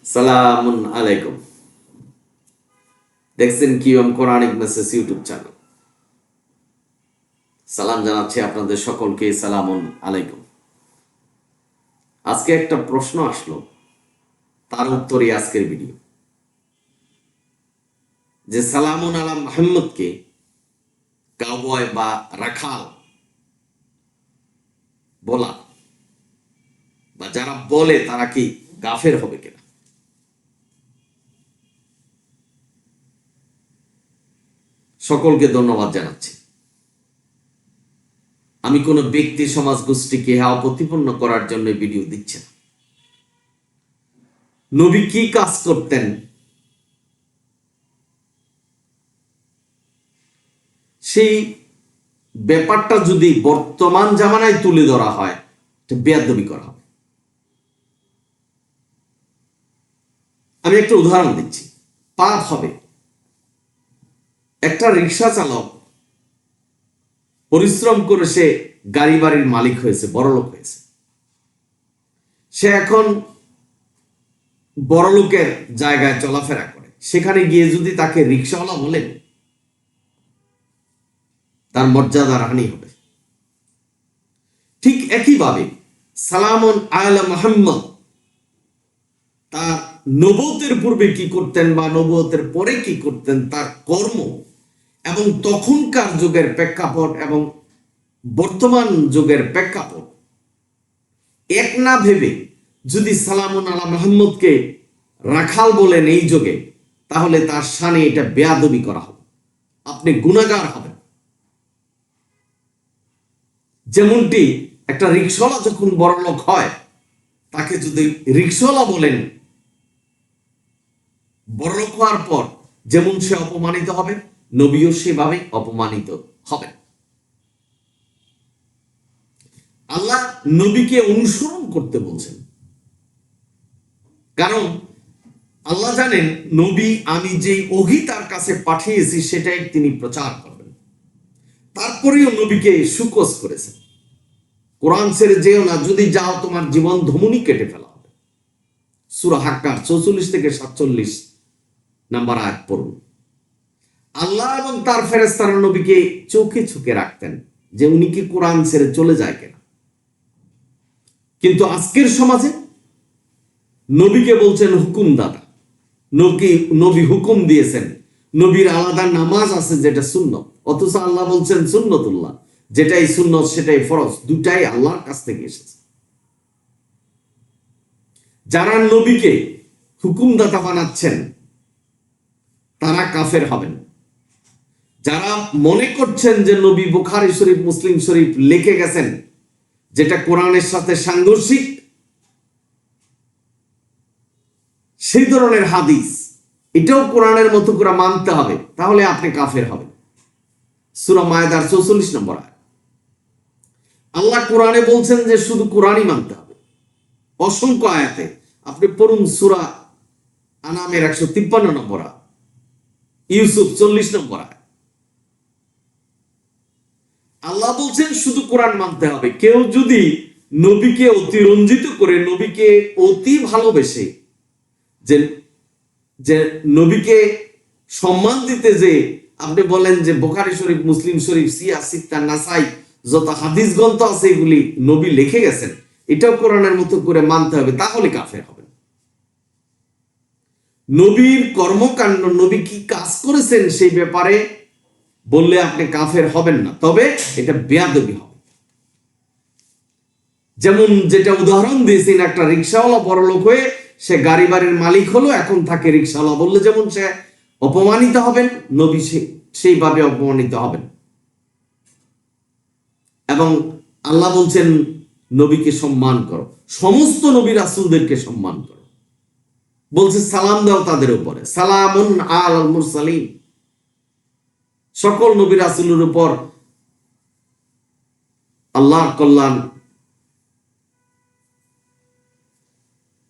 সালামুন আলাইকুম। দেখছেন QM Quranic message YouTube channel. সালাম জানাচ্ছি আপনাদের সকলকে। সালামুন আলাইকুম। আজকে একটা প্রশ্ন আসলো, তার উত্তরই আজকের ভিডিও। যে সালামুন আলা মুহাম্মদকে কাউবয় বা রাখাল বলা বা যারা বলে তারা কি কাফের হবে কিনা? সকলকে ধন্যবাদ জানাচ্ছি। আমি কোনো ব্যক্তি সমাজ গোষ্ঠীকে হাওয়া প্রতিপন্ন করার জন্য ভিডিও দিচ্ছি না। নবী কি কাজ করতেন সেই ব্যাপারটা যদি বর্তমান জামানায় তুলে ধরা হয়, বেয়াদবি করা হবে। আমি একটা উদাহরণ দিচ্ছি, পাপ হবে। একটা রিক্সা চালক পরিশ্রম করে সে গাড়ি বাড়ির মালিক হয়েছে, বড়লোক হয়েছে। সে এখন বড়লোকের জায়গায় চলাফেরা করে, সেখানে গিয়ে যদি তাকে রিক্সাওয়ালা বলেন, তার মর্যাদার হানি হবে। ঠিক একইভাবে সালামুন আলা মুহাম্মদ তার নবুয়তের পূর্বে কি করতেন বা নবুয়তের পরে কি করতেন, তার কর্ম এবং তখনকার যুগের প্রেক্ষাপট এবং বর্তমান যুগের প্রেক্ষাপট এক না ভেবে যদি সালামুন আলা মুহাম্মদকে রাখাল বলেন এই যুগে, তাহলে তার শানে এটা বেয়াদবি করা হবে, আপনি গুনাহগার হবেন। যেমনটি একটা রিক্সাওয়ালা যখন বড়লোক হয়, তাকে যদি রিক্সাওয়ালা বলেন, বড়লোক হওয়ার পর যেমন সে অপমানিত হবে, নবীও সেভাবে অপমানিত হবে। আল্লাহ নবীকে অনুসরণ করতে বলছেন, কারণ আল্লাহ জানেন নবী আমি যেই ওহী তার কাছে পাঠিয়েছি সেটাই তিনি প্রচার করবেন। তারপরেও নবীকে সুকোজ করেছেন, কোরআন ছেড়ে যেও না, যদি যাও তোমার জীবন ধমনী কেটে ফেলা হবে। সূরা হাক্কার 44 থেকে 47 নাম্বার আয়াত পড়ুন। আল্লাহ এবং তার ফেরেশতারা নবীকে চোখে চোখে রাখতেন যে উনি কি কোরআন ছেড়ে চলে যায় কিনা। কিন্তু আজকের সমাজে নবীকে বলছেন হুকুমদাতা, নবী হুকুম দিয়েছেন, নবীর আলাদা নামাজ আছে যেটা সুন্নত, অথচ আল্লাহ বলছেন সুন্নতুল্লাহ, যেটাই সুন্নত সেটাই ফরজ, দুটাই আল্লাহর কাছ থেকে এসেছে। যারা নবীকে হুকুমদাতা বানাচ্ছেন তারা কাফের হবেন। যারা মনে করছেন যে নবী বুখারী শরীফ মুসলিম শরীফ লিখে গেছেন যেটা কোরআনের সাথে সাংঘর্ষিক, সেই ধরনের হাদিস এটাও কোরআনের মতো করে মানতে হবে, তাহলে আপনি কাফের হবেন। সূরা মায়েদার 44 নম্বর আয়াত। আল্লাহ কোরআনে বলছেন যে শুধু কোরআনই মানতে হবে, অসংখ্য আয়াতে। আপনি পড়ুন সূরা আনামের 153 নম্বর আয়াত, ইউসুফ 40 নম্বর আয়াত। আল্লাহ বলছেন শুধু কোরআন মানতে হবে। কেউ যদি নবীকে অতিরঞ্জিত করে, নবীকে অতি ভালোবেসে, যে নবীকে সম্মান দিতে, যে আপনি বলেন যে বুখারী শরীফ মুসলিম শরীফ সিয়া সিত্তা নাসাই যত হাদিস গ্রন্থ আছে এগুলি নবী লিখে গেছেন, এটাও কোরআনের মতো করে মানতে হবে, তাহলে কাফের হবেন। নবীর কর্মকাণ্ড, নবী কি কাজ করেছেন সেই ব্যাপারে বললে আপনি কাফের হবেন না, তবে এটা বেয়াদবি হবে। যেমন যেটা উদাহরণ দিয়েছেন, একটা রিক্সাওয়ালা বড়লোক হয়ে সে গাড়ি বাড়ির মালিক হলো, এখন তাকে রিক্সাওয়ালা বললে যেমন সে অপমানিত হবেন, নবী সেইভাবে অপমানিত হবেন। এবং আল্লাহ বলছেন নবীকে সম্মান করো, সমস্ত নবী রাসূলদেরকে সম্মান করো। বলছে সালাম দাও তাদের উপরে, সালামুন আলাল মুরসালিন, সকল নবী রাসূলের উপর আল্লাহর কল্যাণ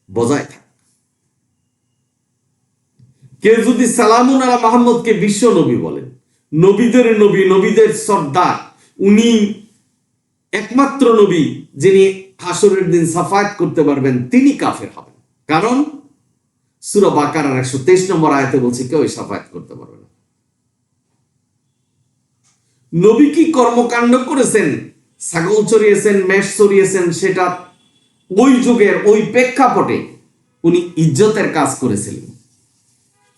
বজায় থাকে। কেউ যদি সালামুন আলা মুহাম্মদকে বিশ্ব নবী বলেন, নবীদের নবী, নবীদের সর্দার, উনি একমাত্র নবী যিনি হাসরের দিন সাফায়াত করতে পারবেন, তিনি কাফের হবেন। কারণ সূরা বাকারার 123 নম্বর আয়াতে বলছে কেউ শাফায়াত করতে পারবে না। নবী কি কর্মকাণ্ড করেছেন, ছাগল চড়িয়েছেন, মেষ চড়িয়েছেন, সেটা ওই যুগের ওই প্রেক্ষাপটে উনি ইজ্জতের কাজ করেছিলেন।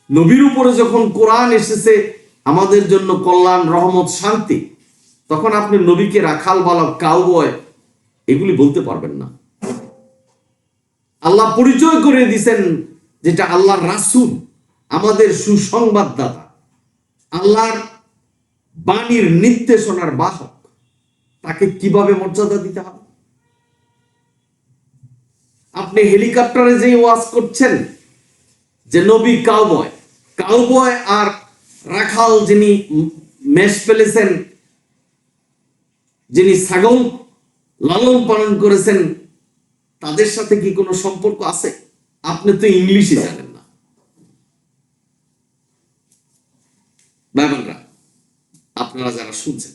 নবীর উপরে যখন কোরআন এসেছে আমাদের জন্য কল্যাণ, রহমত, শান্তি, তখন আপনি নবীকে রাখাল বালক, কাউবয় এগুলি বলতে পারবেন না। আল্লাহ পরিচয় করে দিয়েছেন যেটা আল্লাহর রাসূল, আমাদের সুসংবাদদাতা, আল্লাহর বাণীর নির্দেশনার বাহক, তাকে কিভাবে মর্যাদা দিতে হবে। আপনি হেলিকপ্টারে যে ওয়াজ করছেন যে নবী কাউবয়, কাউবয় আর রাখাল যিনি মেষ ফেলেছেন, যিনি ছাগল লালন পালন করেছেন, তাদের সাথে কি কোনো সম্পর্ক আছে? আপনি তো ইংলিশই জানেন না। ভাই বোনরা, আপনারা যারা শুনছেন,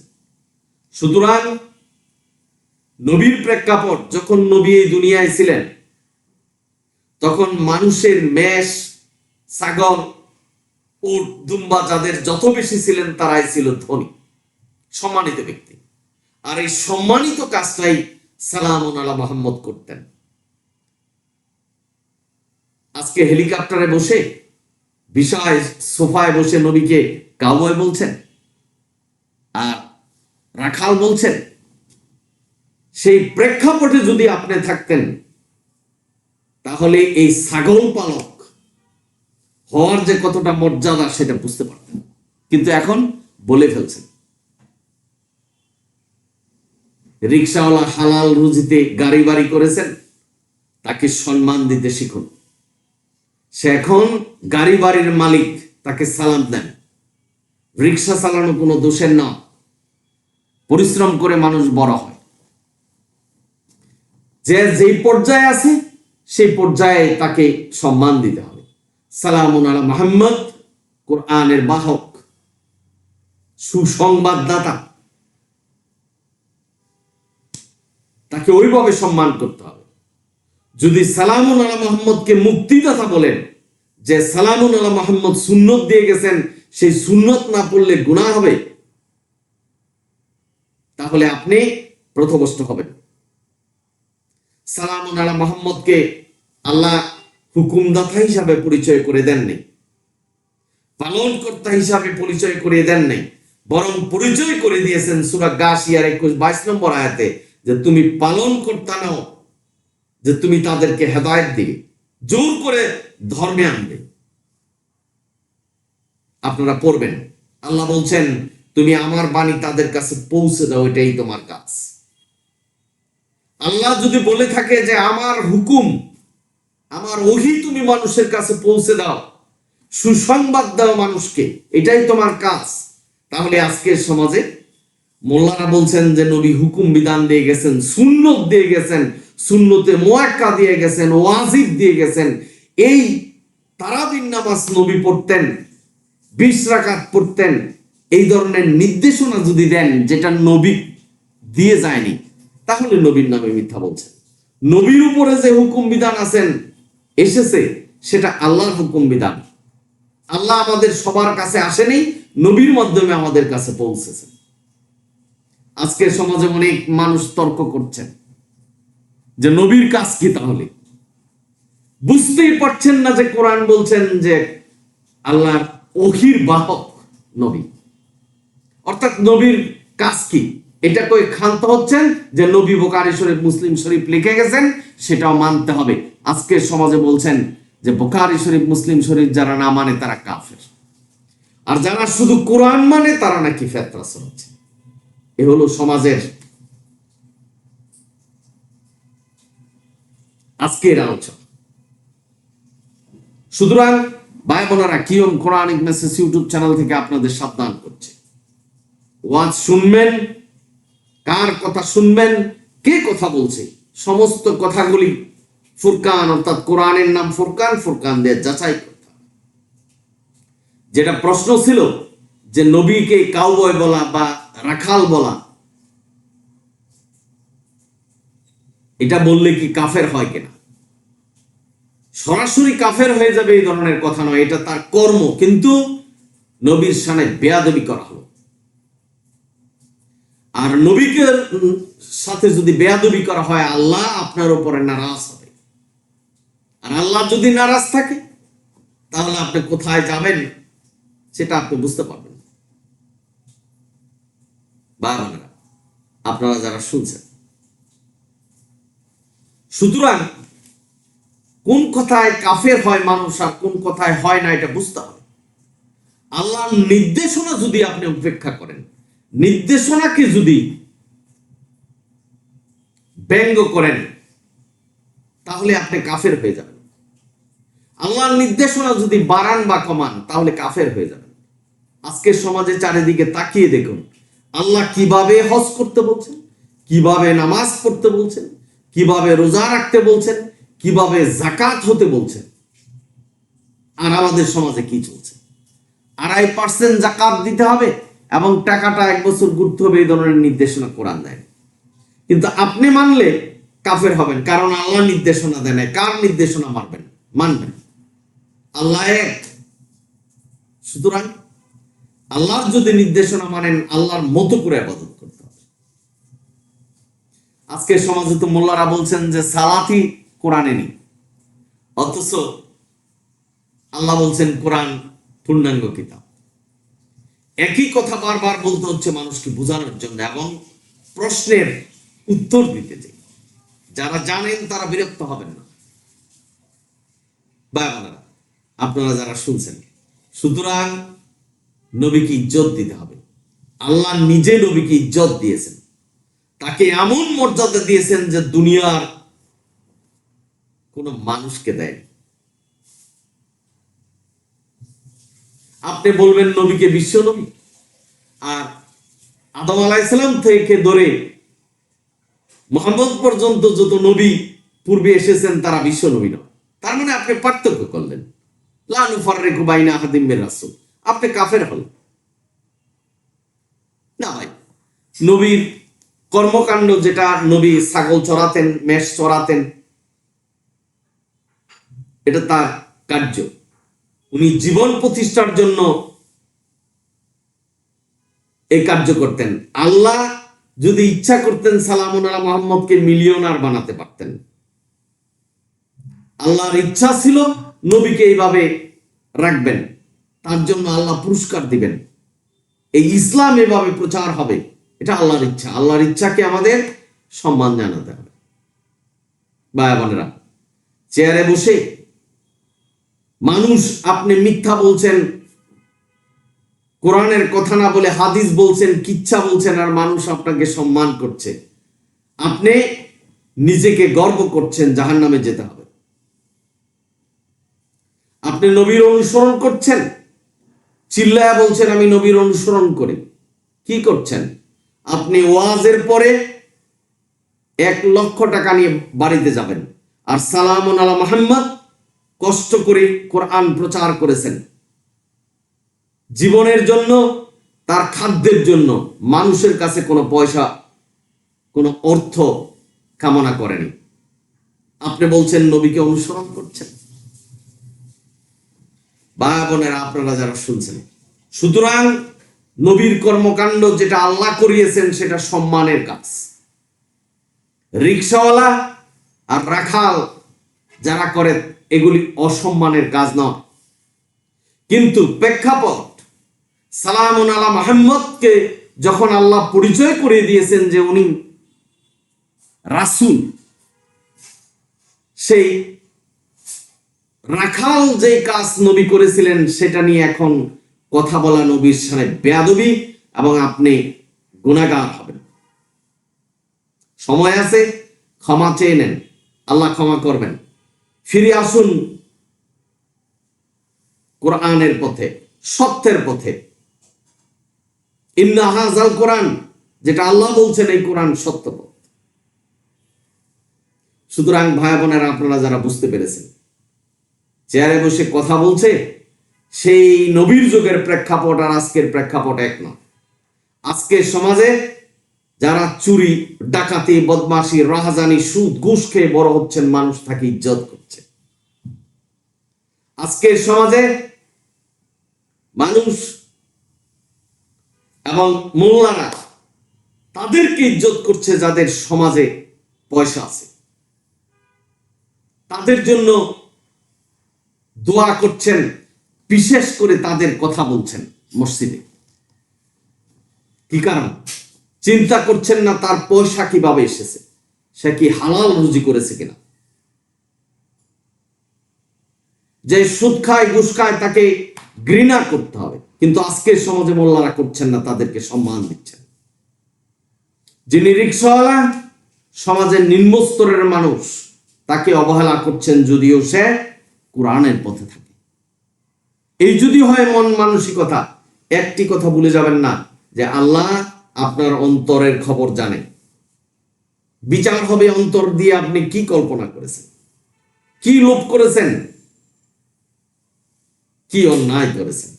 সুতরাং নবীর প্রেক্ষাপট, যখন নবী এই দুনিয়ায় ছিলেন তখন মানুষের মেষ, ছাগল, উট, দুম্বা যাদের যত বেশি ছিলেন তারাই ছিল ধনী, সম্মানিত ব্যক্তি। আর এই সম্মানিত কাজটাই সালামুন আলা মুহাম্মদ করতেন। আজকে হেলিকপ্টারে বসে, বিশাল সোফায় বসে নবীকে কাউবয় বলছেন আর রাখাল বলছেন। সেই প্রেক্ষাপটে যদি আপনি থাকতেন তাহলে এই ছাগল পালক হওয়ার যে কতটা মর্যাদা সেটা বুঝতে পারতেন। কিন্তু এখন বলে ফেলছেন। রিকশাওয়ালা হালাল রুজিতে গাড়ি বাড়ি করেছেন, তাকে সম্মান দিতে শিখুন। সে এখন গাড়ি বাড়ির মালিক, তাকে সালাম দেন। রিকশা চালানো কোনো দোষের না, পরিশ্রম করে মানুষ বড় হয়। যে যেই পর্যায়ে আছে সেই পর্যায়ে তাকে সম্মান দিতে হবে। সালামুন আলা মুহাম্মদ, কোরআনের বাহক, সুসংবাদদাতা, তাকে ওইভাবে সম্মান করতে হবে। যদি সালামুন আলা মুহাম্মদকে মুক্তিদাতা বলেন, যে সালামুন আলা মুহাম্মদ সুন্নত দিয়ে গেছেন, সেই সুন্নত না পড়লে গুনাহ হবে, তাহলে আপনি পথভ্রষ্ট হবেন। সালামুন আলা মুহাম্মদকে আল্লাহ হুকুমদাতা হিসাবে পরিচয় করে দেননি, পালনকর্তা হিসাবে পরিচয় করে দেন নাই, বরং পরিচয় করে দিয়েছেন সূরা গাশিয়ার 21-22 নম্বর আয়াতে, যে তুমি পালনকর্তা নাও, যে তুমি তাদেরকে হেদায়েত দিবে, জোর করে ধর্মে আনবে। আপনারা পড়বেন, আল্লাহ বলছেন তুমি আমার বাণী তাদের কাছে পৌঁছে দাও, এটাই তোমার কাজ। আল্লাহ যদি বলে থাকে যে আমার হুকুম, আমার ওহী তুমি মানুষের কাছে পৌঁছে দাও, সুসংবাদ দাও মানুষকে, এটাই তোমার কাজ, তাহলে আজকের সমাজে মোল্লারা বলছেন যে নবী হুকুম বিধান দিয়ে গেছেন, সুন্নত দিয়ে গেছেন, সুন্নতে মুআক্কাদা দিয়ে গেছেন, ওয়াজিব দিয়ে গেছেন। এই তারাবির নামাজ নবী পড়তেন, 20 রাকাত পড়তেন, এই ধরনের নির্দেশনা যদি দেন যেটা নবী দিয়ে যায়নি, তাহলে নবীর নামে মিথ্যা বলছেন। নবীর উপরে যে হুকুম বিধান আছেন এসেছে, সেটা আল্লাহর হুকুম বিধান। আল্লাহ আমাদের সবার কাছে আসেনি, নবীর মাধ্যমে আমাদের কাছে পৌঁছেছে। আজকের সমাজে অনেক মানুষ তর্ক করছেন যে নবীর কাজ কি, তাহলে বুঝতেই পারছেন না যে কোরআন বলছেন যে আল্লাহর ওহীর বাহক নবী, অর্থাৎ নবীর কাজ কি। এটা কই ক্ষান্ত হচ্ছেন যে নবী বুখারী শরীফ, মুসলিম শরীফ লিখে গেছেন, সেটাও মানতে হবে। আজকের সমাজে বলছেন যে বুখারী শরীফ, মুসলিম শরীফ যারা না মানে তারা কাফের, আর যারা শুধু কোরআন মানে তারা নাকি ফেতরা চলছে। এ হলো সমাজের আজকের আলোচনা। সুতরাং ভাই বোনেরা, কিয়ম কোরআনিক মেসেজ ইউটিউব চ্যানেল থেকে আপনাদের সাবধান করছে, ওয়াজ শুনবেন, কার কথা শুনবেন, কে কথা বলছে, সমস্ত কথাগুলি ফুরকান, অর্থাৎ কোরআনের নাম ফুরকান, ফুরকান দিয়ে যাচাই করতে হবে। যেটা প্রশ্ন ছিল যে নবীকে কাউবয় বলা বা রাখাল বলা, এটা বললে কি কাফের হয় কিনা, সরাসরি কাফের হয়ে যাবে এই ধরনের কথা নয়, এটা তার কর্ম, কিন্তু নবীর শানে বেয়াদবি করা হলো। আর নবীকে সাথে যদি বেয়াদবি করা হয়, আল্লাহ আপনার উপরে নারাজ হবে। আর আল্লাহ যদি নারাজ থাকে, তাহলে আপনি কোথায় যাবেন সেটা আপনি বুঝতে পারবেন। বাবা, আপনারা যারা শুনছেন, সুতরাং কোন কথায় কাফের হয় মানুষ আর কোন কথায় হয় না, এটা বুঝতে হবে। আল্লাহর নির্দেশনা যদি আপনি উপেক্ষা করেন, নির্দেশনাকে যদি ব্যঙ্গ করেন, তাহলে আপনি কাফের হয়ে যাবেন। আল্লাহর নির্দেশনা যদি বাড়ান বা কমান, তাহলে কাফের হয়ে যাবেন। আজকের সমাজে চারিদিকে তাকিয়ে দেখুন, আল্লাহ কিভাবে হজ করতে বলছেন, কিভাবে নামাজ পড়তে বলছেন, কিভাবে রোজা রাখতে বলছেন, কিভাবে যাকাত হতে বলছেন। আর আমাদের সমাজে কি চলছে? 2.5% যাকাত দিতে হবে এবং টাকাটা 1 বছর ঘুরতে হবে, এই ধরনের নির্দেশনা কোরআন দেয়। কিন্তু আপনি মানলে কাফের হবেন, কারণ আল্লাহ নির্দেশনা দেয় না। কার নির্দেশনা মানবেন? আল্লাহ এক। সুতরাং আল্লাহর যদি নির্দেশনা মানেন, আল্লাহর মতো করে ইবাদত করতে হবে। আজকে সমাজে তো মোল্লারা বলছেন যে সালাতই কোরআনে নেই, অথচ আল্লাহ বলছেন কোরআন পূর্ণাঙ্গ কিতাব। একই কথা বারবার বলতে হচ্ছে মানুষকে বোঝানোর জন্য এবং প্রশ্নের উত্তর দিতে চাই। যারা জানেন তারা বিরক্ত হবেন না। বাবা, আপনারা যারা শুনছেন, সুতরাং নবীকে ইজ্জত দিতে হবে। আল্লাহ নিজে নবীকে ইজ্জত দিয়েছেন, তাকে এমন মর্যাদা দিয়েছেন যে দুনিয়ার কোন মানুষকে দেয়। আপনি বলবেন নবীকে বিশ্ব নবী, আর আদম আলাইহিসসালাম থেকে ধরে মুহাম্মদ পর্যন্ত যত নবী পূর্বে এসেছেন তারা বিশ্ব নবী নয়। তার মানে আপনি পার্থক্য করলেন, লা নুফাররিকু বাইনা আহাদিম মির রাসূল। আপনি কাফের হলেন না ভাই। নবীর কর্মকাণ্ড, যেটা নবী ছাগল চড়াতেন, মেষ চড়াতেন, এটা তার কার্য। উনি জীবন প্রতিষ্ঠার জন্য এই কার্য করতেন। আল্লাহ যদি ইচ্ছা করতেন, সালামুন আলা মুহাম্মদকে মিলিয়নার বানাতে পারতেন। আল্লাহর ইচ্ছা ছিল নবীকে এইভাবে রাখবেন, তার জন্য আল্লাহ পুরস্কার দিবেন, এই ইসলাম এভাবে প্রচার হবে। এটা আল্লাহর ইচ্ছা। আল্লাহর ইচ্ছাকে আমাদের সম্মান জানাতে হবে। ভাই বোনেরা, চেয়ারে বসে মানুষ আপনি মিথ্যা বলছেন, কোরআনের কথা না বলে হাদিস বলছেন, কিচ্ছা বলছেন, আর মানুষ আপনাকে সম্মান করছে, আপনি নিজেকে গর্ব করছেন, জাহান্নামে যেতে হবে। আপনি নবীর অনুসরণ করছেন, চিল্লায়া বলছেন আমি নবীর অনুসরণ করি। কি করছেন? আপনি ওয়াজের পরে 1 লক্ষ টাকা নিয়ে বাড়িতে যাবেন, আর সালামুন আলা মুহাম্মদ কষ্ট করে কোরআন প্রচার করেছেন, জীবনের জন্য, তার খাদ্যের জন্য মানুষের কাছে কোনো পয়সা, কোনো অর্থ কামনা করেনি। আপনি বলছেন নবীকে অনুসরণ করছেন। ভাই বোনেরা, আপনারা যারা শুনছেন, সুতরাং নবীর কর্মকাণ্ড যেটা আল্লাহ করিয়েছেন সেটা সম্মানের কাজ। রিকশাওয়ালা আর রাখাল যারা করে, এগুলি অসম্মানের কাজ নয়। কিন্তু প্রেক্ষাপট, সালামুন আলা মুহাম্মদকে যখন আল্লাহ পরিচয় করে দিয়েছেন যে উনি রাসূল, সেই রাখাল যে কাজ নবী করেছিলেন সেটা নিয়ে এখন কথা বলা নবীর সামনে বেয়াদবি, এবং আপনি গুনাহগার হবেন। সময় আছে, ক্ষমা চেয়ে নেন, আল্লাহ ক্ষমা করবেন। ফিরে আসুন কোরআনের পথে, সত্যের পথে। ইন্না হাযাল কোরআন, যেটা আল্লাহ বলছেন, এই কোরআন সত্য পথ। সুতরাং ভাই বোনেরা, আপনারা যারা বুঝতে পেরেছেন, চেয়ারে বসে কথা বলছে, সেই নবীর যুগের প্রেক্ষাপট আর আজকের প্রেক্ষাপট এক নয়। আজকের সমাজে যারা চুরি, ডাকাতি, বদমাশি, রাহাজানি, সুদ, ঘুষ খেয়ে বড় হচ্ছেন, মানুষ তাকে ইজ্জত করছে। আজকের সমাজে মানুষ এবং মোল্লারা তাদেরকে ইজ্জত করছে যাদের সমাজে পয়সা আছে, তাদের জন্য দোয়া করছেন, বিশেষ করে তাদের কথা বলছেন মসজিদে। কি কারণ? চিন্তা করছেন না তার পয়সা কিভাবে এসেছে, সে কি হালাল রুজি করেছে কিনা। যে সুদ খায় ঘুষ খায় তাকে ঘৃণা করতে হবে, কিন্তু আজকের সমাজে মোল্লারা করছেন না, তাদেরকে সম্মান দিচ্ছেন। যিনি রিকশাওয়ালা, সমাজের নিম্ন স্তরের মানুষ, তাকে অবহেলা করছেন যদিও সে কোরআনের পথে থাকে। এই যদি হয় মন মানসিকতা, একটি কথা ভুলে যাবেন না যে আল্লাহ আপনার অন্তরের খবর জানেন। বিচার হবে অন্তর দিয়ে আপনি কি কল্পনা করেছেন, কি লোভ করেছেন, কি অন্যায় করেছেন।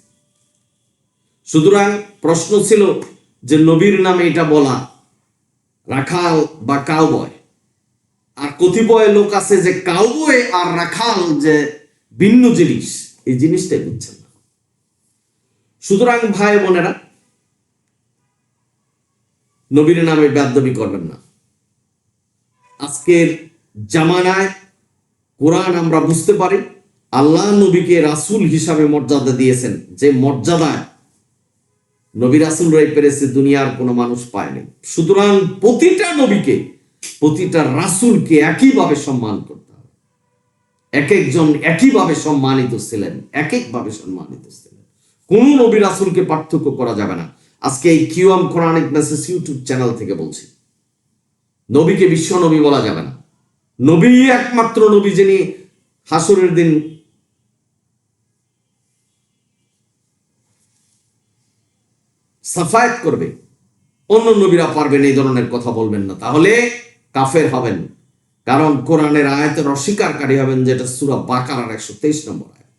সুতরাং প্রশ্ন ছিল যে নবীর নামে এটা বলা রাখাল বা কাউবয়। আর কতিপয় লোক আছে যে কাউবয় আর রাখাল যে ভিন্ন জিনিস, এই জিনিসটাই বুঝছেন না। সুতরাং ভাই বোনেরা, নবীর নামে বেয়াদবি করবেন না। আজকের জামানায় কোরআন আমরা বুঝতে পারি আল্লাহ নবীকে রাসূল হিসাবে মর্যাদা দিয়েছেন, যে মর্যাদায় নবী রাসূলরাই পেরেছে, দুনিয়ার কোনো মানুষ পায়নি। সুতরাং প্রতিটা নবীকে, প্রতিটা রাসূলকে একইভাবে সম্মান করতে হবে। এক একজন একইভাবে সম্মানিত ছিলেন, এক একভাবে সম্মানিত ছিলেন। কোন নবী রাসূলকে পার্থক্য করা যাবে না। আজকে এই QM Quranic message YouTube channel থেকে বলছি, নবীকে বিশ্ব নবী বলা যাবে না। নবী একমাত্র নবী যিনি হাসরের দিন সাফায়াত করবে, অন্য নবীরা পারবেন এই ধরনের কথা বলবেন না, তাহলে কাফের হবেন। কারণ কোরআনের আয়াতের অস্বীকারী হবেন, যেটা সূরা বাকারার 123 নম্বর আয়াত।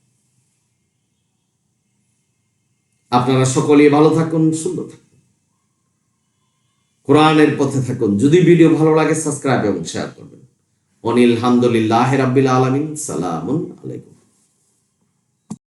আপনারা সকলেই ভালো থাকুন, সুন্দর থাকুন, কোরআনের পথে থাকুন। যদি ভিডিও ভালো লাগে সাবস্ক্রাইব এবং শেয়ার করবেন। অনিল হামদুলিল্লাহ রাব্বিল আলামিন। সালামুন আলাইকুম।